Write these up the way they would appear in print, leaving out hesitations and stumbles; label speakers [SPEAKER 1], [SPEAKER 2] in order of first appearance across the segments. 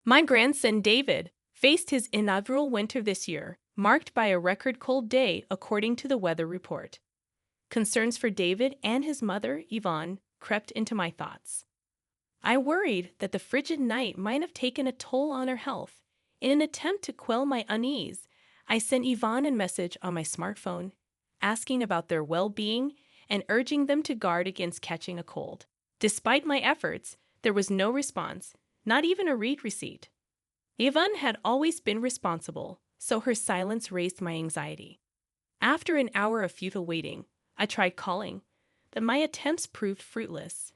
[SPEAKER 1] My grandson David faced his inaugural winter this year, marked by a record cold day according to the weather report. Concerns for David and his mother, Yvonne, crept into my thoughts. I worried that the frigid night might have taken a toll on her health. In an attempt to quell my unease, I sent Yvonne a message on my smartphone, asking about their well-being and urging them to guard against catching a cold. Despite my efforts, there was no response, not even a read receipt. Yvonne had always been responsible, so her silence raised my anxiety. After an hour of futile waiting, I tried calling, but my attempts proved fruitless.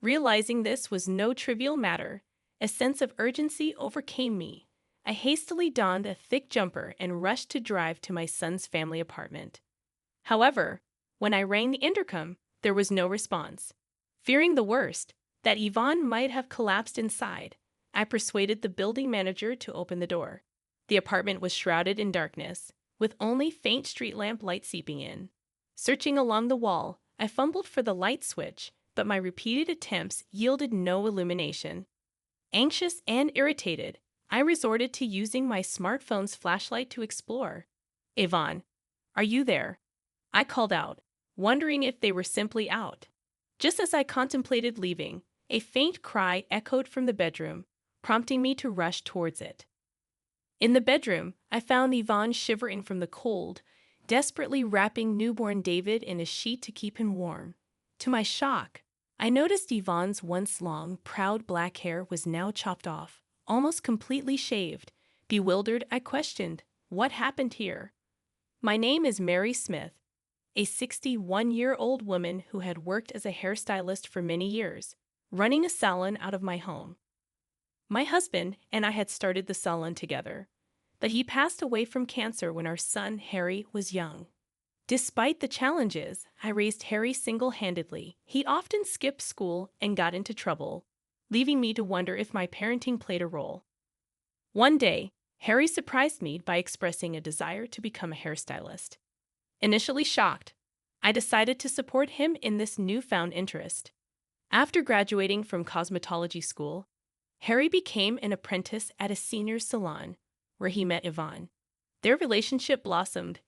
[SPEAKER 1] Realizing this was no trivial matter, a sense of urgency overcame me. I hastily donned a thick jumper and rushed to drive to my son's family apartment. However, when I rang the intercom, there was no response. Fearing the worst, that Yvonne might have collapsed inside, I persuaded the building manager to open the door. The apartment was shrouded in darkness, with only faint street lamp light seeping in. Searching along the wall, I fumbled for the light switch, but my repeated attempts yielded no illumination. Anxious and irritated, I resorted to using my smartphone's flashlight to explore. "Yvonne, are you there?" I called out, wondering if they were simply out. Just as I contemplated leaving, a faint cry echoed from the bedroom, prompting me to rush towards it. In the bedroom, I found Yvonne shivering from the cold, desperately wrapping newborn David in a sheet to keep him warm. To my shock, I noticed Yvonne's once long, proud black hair was now chopped off, almost completely shaved. Bewildered, I questioned, "What happened here?" "My name is Mary Smith," a 61-year-old woman who had worked as a hairstylist for many years, running a salon out of my home. My husband and I had started the salon together, but he passed away from cancer when our son, Harry, was young. Despite the challenges, I raised Harry single-handedly. He often skipped school and got into trouble, leaving me to wonder if my parenting played a role. One day, Harry surprised me by expressing a desire to become a hairstylist. Initially shocked, I decided to support him in this newfound interest. After graduating from cosmetology school, Harry became an apprentice at a senior salon, where he met Yvonne. Their relationship blossomed,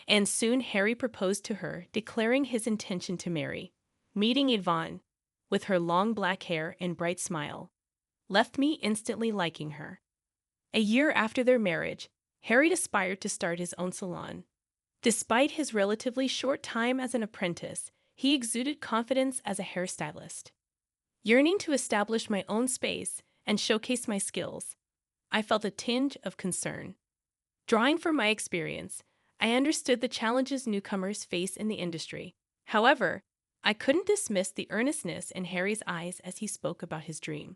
[SPEAKER 1] and soon Harry proposed to her, declaring his intention to marry. Meeting Yvonne, with her long black hair and bright smile, left me instantly liking her. A year after their marriage, Harry aspired to start his own salon. Despite his relatively short time as an apprentice, he exuded confidence as a hairstylist. Yearning to establish my own space and showcase my skills, I felt a tinge of concern. Drawing from my experience, I understood the challenges newcomers face in the industry. However, I couldn't dismiss the earnestness in Harry's eyes as he spoke about his dream.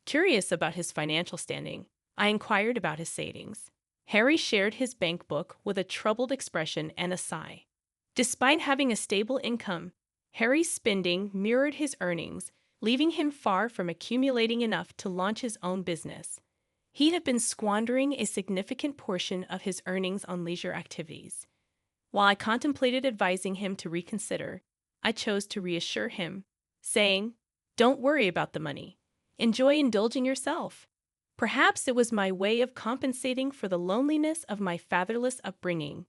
[SPEAKER 1] Curious about his financial standing, I inquired about his savings. Harry shared his bank book with a troubled expression and a sigh. Despite having a stable income, Harry's spending mirrored his earnings, leaving him far from accumulating enough to launch his own business. He had been squandering a significant portion of his earnings on leisure activities. While I contemplated advising him to reconsider, I chose to reassure him, saying, "Don't worry about the money. Enjoy indulging yourself." Perhaps it was my way of compensating for the loneliness of my fatherless upbringing.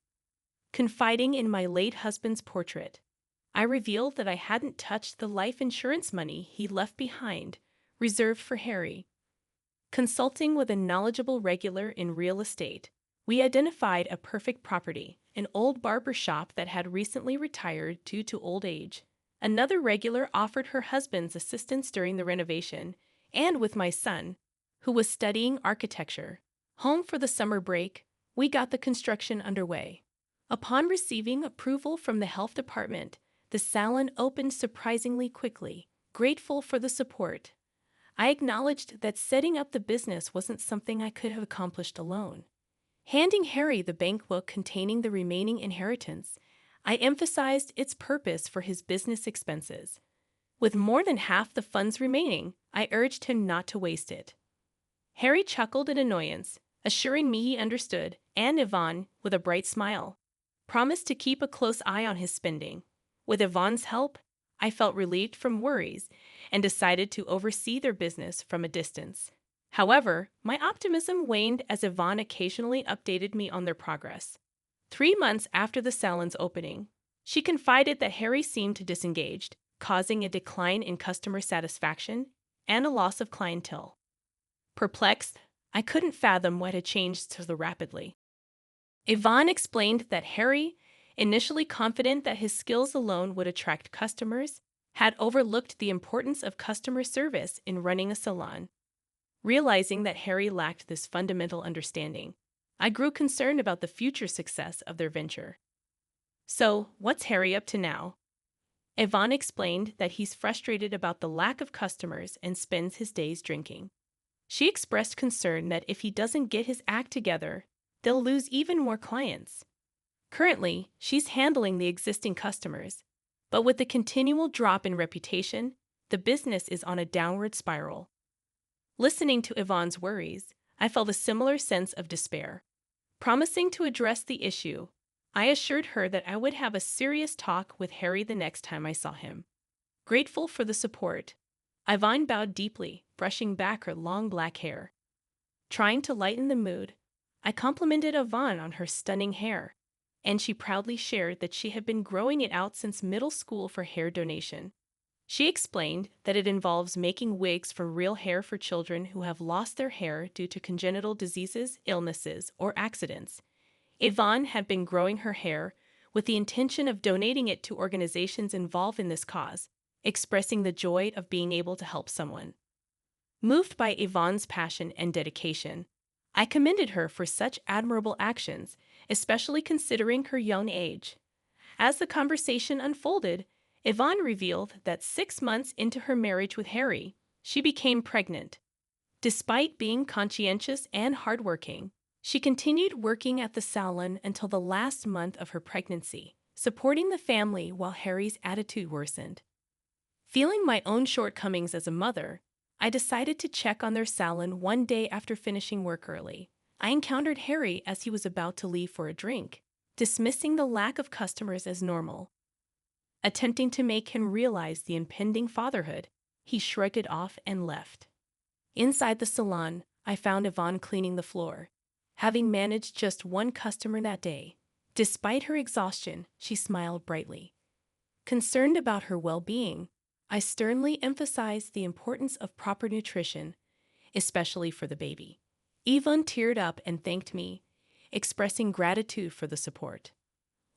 [SPEAKER 1] Confiding in my late husband's portrait, I revealed that I hadn't touched the life insurance money he left behind, reserved for Harry. Consulting with a knowledgeable regular in real estate, we identified a perfect property, an old barber shop that had recently retired due to old age. Another regular offered her husband's assistance during the renovation, and with my son, who was studying architecture, home for the summer break, we got the construction underway. Upon receiving approval from the health department, the salon opened surprisingly quickly. Grateful for the support, I acknowledged that setting up the business wasn't something I could have accomplished alone. Handing Harry the bank book containing the remaining inheritance, I emphasized its purpose for his business expenses. With more than half the funds remaining, I urged him not to waste it. Harry chuckled in annoyance, assuring me he understood, and Yvonne, with a bright smile, promised to keep a close eye on his spending. With Yvonne's help, I felt relieved from worries and decided to oversee their business from a distance. However, my optimism waned as Yvonne occasionally updated me on their progress. 3 months after the salon's opening, she confided that Harry seemed disengaged, causing a decline in customer satisfaction and a loss of clientele. Perplexed, I couldn't fathom what had changed so rapidly. Yvonne explained that Harry, initially confident that his skills alone would attract customers, had overlooked the importance of customer service in running a salon. Realizing that Harry lacked this fundamental understanding, I grew concerned about the future success of their venture. So, what's Harry up to now? Yvonne explained that he's frustrated about the lack of customers and spends his days drinking. She expressed concern that if he doesn't get his act together, they'll lose even more clients. Currently, she's handling the existing customers, but with the continual drop in reputation, the business is on a downward spiral. Listening to Yvonne's worries, I felt a similar sense of despair. Promising to address the issue, I assured her that I would have a serious talk with Harry the next time I saw him. Grateful for the support, Yvonne bowed deeply, brushing back her long black hair. Trying to lighten the mood, I complimented Yvonne on her stunning hair, and she proudly shared that she had been growing it out since middle school for hair donation. She explained that it involves making wigs from real hair for children who have lost their hair due to congenital diseases, illnesses, or accidents. Yvonne had been growing her hair with the intention of donating it to organizations involved in this cause, expressing the joy of being able to help someone. Moved by Yvonne's passion and dedication, I commended her for such admirable actions, especially considering her young age. As the conversation unfolded, Yvonne revealed that 6 months into her marriage with Harry, she became pregnant. Despite being conscientious and hardworking, she continued working at the salon until the last month of her pregnancy, supporting the family while Harry's attitude worsened. Feeling my own shortcomings as a mother, I decided to check on their salon one day after finishing work early. I encountered Harry as he was about to leave for a drink, dismissing the lack of customers as normal. Attempting to make him realize the impending fatherhood, he shrugged it off and left. Inside the salon, I found Yvonne cleaning the floor, having managed just one customer that day. Despite her exhaustion, she smiled brightly. Concerned about her well-being, I sternly emphasized the importance of proper nutrition, especially for the baby. Yvonne teared up and thanked me, expressing gratitude for the support.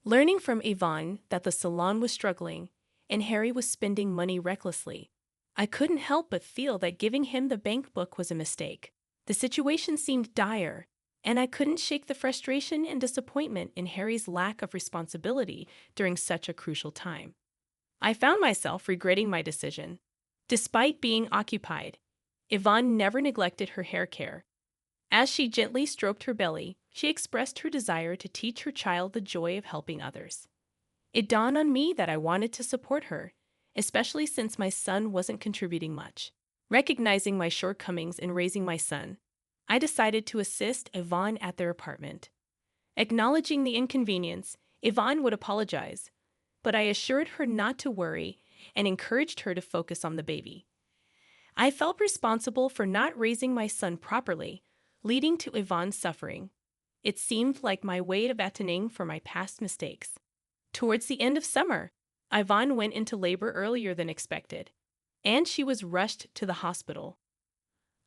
[SPEAKER 1] Learning from Yvonne that the salon was struggling and Harry was spending money recklessly, I couldn't help but feel that giving him the bank book was a mistake. The situation seemed dire, and I couldn't shake the frustration and disappointment in Harry's lack of responsibility during such a crucial time. I found myself regretting my decision. Despite being occupied, Yvonne never neglected her hair care. As she gently stroked her belly, she expressed her desire to teach her child the joy of helping others. It dawned on me that I wanted to support her, especially since my son wasn't contributing much. Recognizing my shortcomings in raising my son, I decided to assist Yvonne at their apartment. Acknowledging the inconvenience, Yvonne would apologize, but I assured her not to worry and encouraged her to focus on the baby. I felt responsible for not raising my son properly, leading to Yvonne's suffering. It seemed like my way of atoning for my past mistakes. Towards the end of summer, Yvonne went into labor earlier than expected, and she was rushed to the hospital.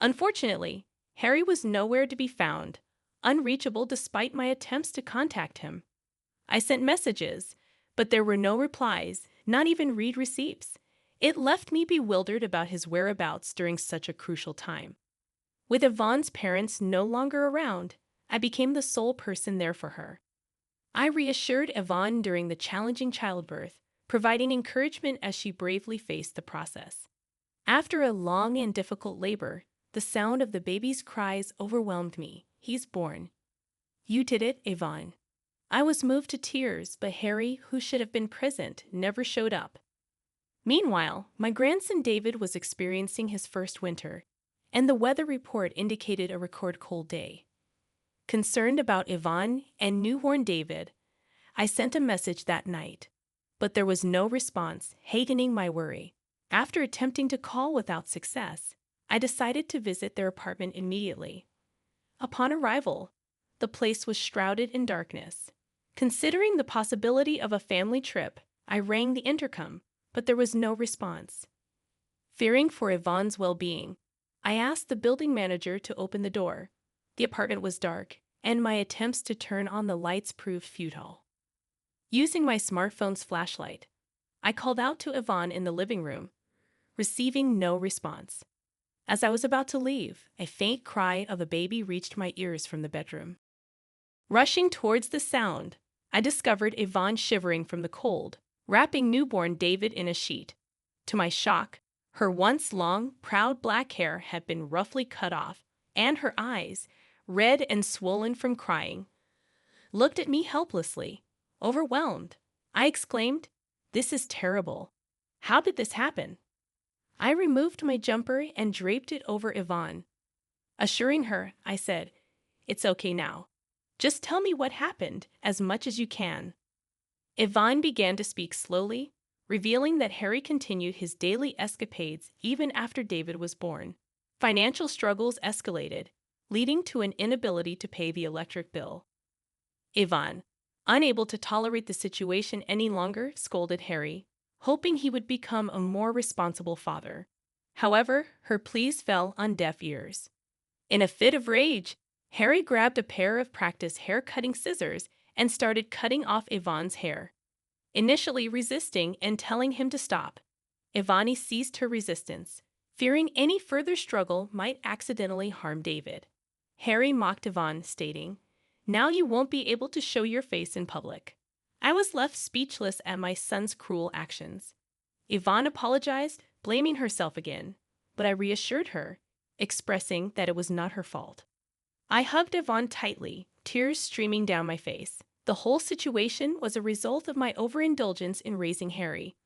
[SPEAKER 1] Unfortunately, Harry was nowhere to be found, unreachable despite my attempts to contact him. I sent messages, but there were no replies, not even read receipts. It left me bewildered about his whereabouts during such a crucial time. With Yvonne's parents no longer around, I became the sole person there for her. I reassured Yvonne during the challenging childbirth, providing encouragement as she bravely faced the process. After a long and difficult labor, the sound of the baby's cries overwhelmed me. He's born. You did it, Yvonne. I was moved to tears, but Harry, who should have been present, never showed up. Meanwhile, my grandson David was experiencing his first winter, and the weather report indicated a record cold day. Concerned about Yvonne and newborn David, I sent a message that night, but there was no response, hastening my worry. After attempting to call without success, I decided to visit their apartment immediately. Upon arrival, the place was shrouded in darkness. Considering the possibility of a family trip, I rang the intercom, but there was no response. Fearing for Yvonne's well-being, I asked the building manager to open the door. The apartment was dark, and my attempts to turn on the lights proved futile. Using my smartphone's flashlight, I called out to Yvonne in the living room, receiving no response. As I was about to leave, a faint cry of a baby reached my ears from the bedroom. Rushing towards the sound, I discovered Yvonne shivering from the cold, wrapping newborn David in a sheet. To my shock, her once long, proud black hair had been roughly cut off, and her eyes, red and swollen from crying, looked at me helplessly. Overwhelmed, I exclaimed, "This is terrible. How did this happen?" I removed my jumper and draped it over Yvonne. Assuring her, I said, "It's okay now. Just tell me what happened, as much as you can." Yvonne began to speak slowly, revealing that Harry continued his daily escapades even after David was born. Financial struggles escalated, leading to an inability to pay the electric bill. Yvonne, unable to tolerate the situation any longer, scolded Harry, hoping he would become a more responsible father. However, her pleas fell on deaf ears. In a fit of rage, Harry grabbed a pair of practice hair-cutting scissors and started cutting off Yvonne's hair. Initially resisting and telling him to stop, Yvonne ceased her resistance, fearing any further struggle might accidentally harm David. Harry mocked Yvonne, stating, "Now you won't be able to show your face in public." I was left speechless at my son's cruel actions. Yvonne apologized, blaming herself again, but I reassured her, expressing that it was not her fault. I hugged Yvonne tightly, tears streaming down my face. The whole situation was a result of my overindulgence in raising Harry.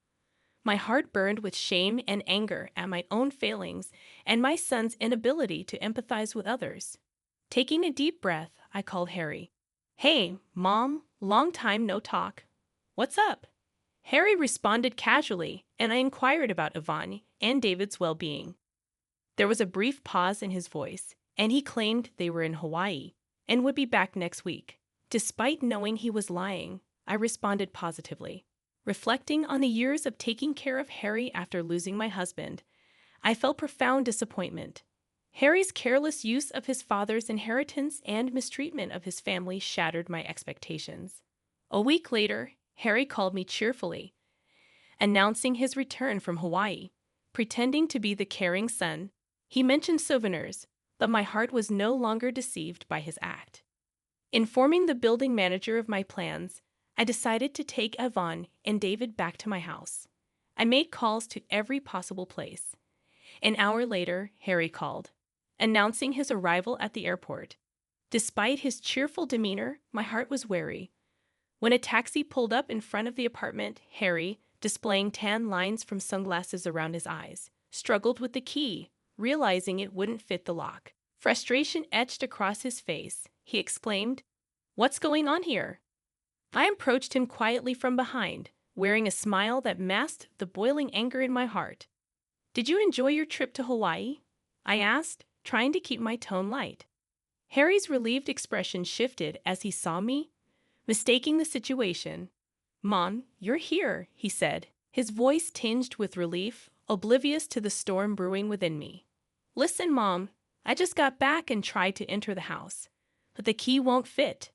[SPEAKER 1] My heart burned with shame and anger at my own failings and my son's inability to empathize with others. Taking a deep breath, I called Harry. "Hey, Mom, long time no talk. What's up?" Harry responded casually, and I inquired about Yvonne and David's well-being. There was a brief pause in his voice, and he claimed they were in Hawaii and would be back next week. Despite knowing he was lying, I responded positively. Reflecting on the years of taking care of Harry after losing my husband, I felt profound disappointment. Harry's careless use of his father's inheritance and mistreatment of his family shattered my expectations. A week later, Harry called me cheerfully, announcing his return from Hawaii. Pretending to be the caring son, he mentioned souvenirs, but my heart was no longer deceived by his act. Informing the building manager of my plans, I decided to take Yvonne and David back to my house. I made calls to every possible place. An hour later, Harry called, announcing his arrival at the airport. Despite his cheerful demeanor, my heart was wary. When a taxi pulled up in front of the apartment, Harry, displaying tan lines from sunglasses around his eyes, struggled with the key, realizing it wouldn't fit the lock. Frustration etched across his face. He exclaimed, "What's going on here?" I approached him quietly from behind, wearing a smile that masked the boiling anger in my heart. "Did you enjoy your trip to Hawaii?" I asked, trying to keep my tone light. Harry's relieved expression shifted as he saw me, mistaking the situation. "Mom, you're here," he said, his voice tinged with relief, oblivious to the storm brewing within me. "Listen, Mom, I just got back and tried to enter the house, but the key won't fit.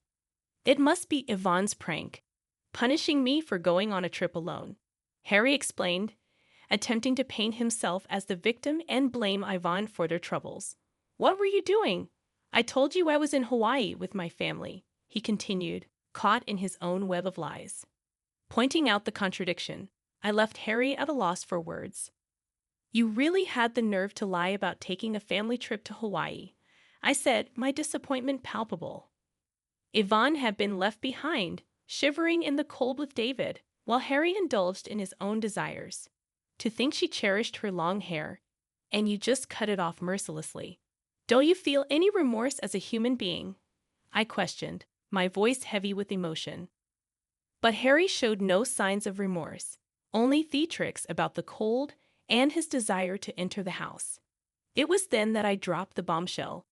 [SPEAKER 1] It must be Yvonne's prank, punishing me for going on a trip alone," Harry explained, attempting to paint himself as the victim and blame Yvonne for their troubles. "What were you doing? I told you I was in Hawaii with my family," he continued, caught in his own web of lies. Pointing out the contradiction, I left Harry at a loss for words. "You really had the nerve to lie about taking a family trip to Hawaii," I said, my disappointment palpable. Yvonne had been left behind, shivering in the cold with David, while Harry indulged in his own desires. To think she cherished her long hair, and you just cut it off mercilessly. "Don't you feel any remorse as a human being?" I questioned, my voice heavy with emotion. But Harry showed no signs of remorse, only theatrics about the cold and his desire to enter the house. It was then that I dropped the bombshell.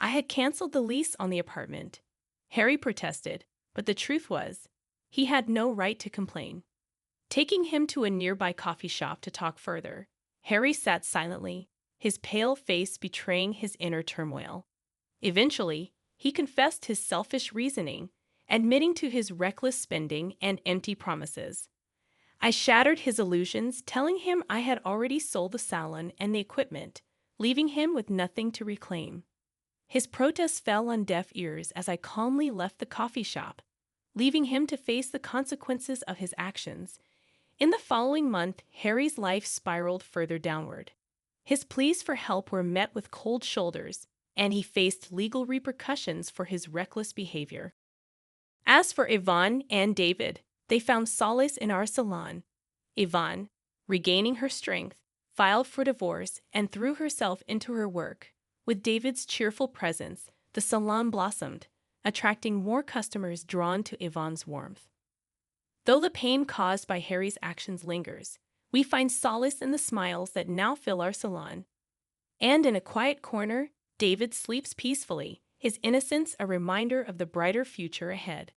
[SPEAKER 1] I had canceled the lease on the apartment. Harry protested, but the truth was, he had no right to complain. Taking him to a nearby coffee shop to talk further, Harry sat silently, his pale face betraying his inner turmoil. Eventually, he confessed his selfish reasoning, admitting to his reckless spending and empty promises. I shattered his illusions, telling him I had already sold the salon and the equipment, leaving him with nothing to reclaim. His protests fell on deaf ears as I calmly left the coffee shop, leaving him to face the consequences of his actions. In the following month, Harry's life spiraled further downward. His pleas for help were met with cold shoulders, and he faced legal repercussions for his reckless behavior. As for Yvonne and David, they found solace in our salon. Yvonne, regaining her strength, filed for divorce and threw herself into her work. With David's cheerful presence, the salon blossomed, attracting more customers drawn to Yvonne's warmth. Though the pain caused by Harry's actions lingers, we find solace in the smiles that now fill our salon. And in a quiet corner, David sleeps peacefully, his innocence a reminder of the brighter future ahead.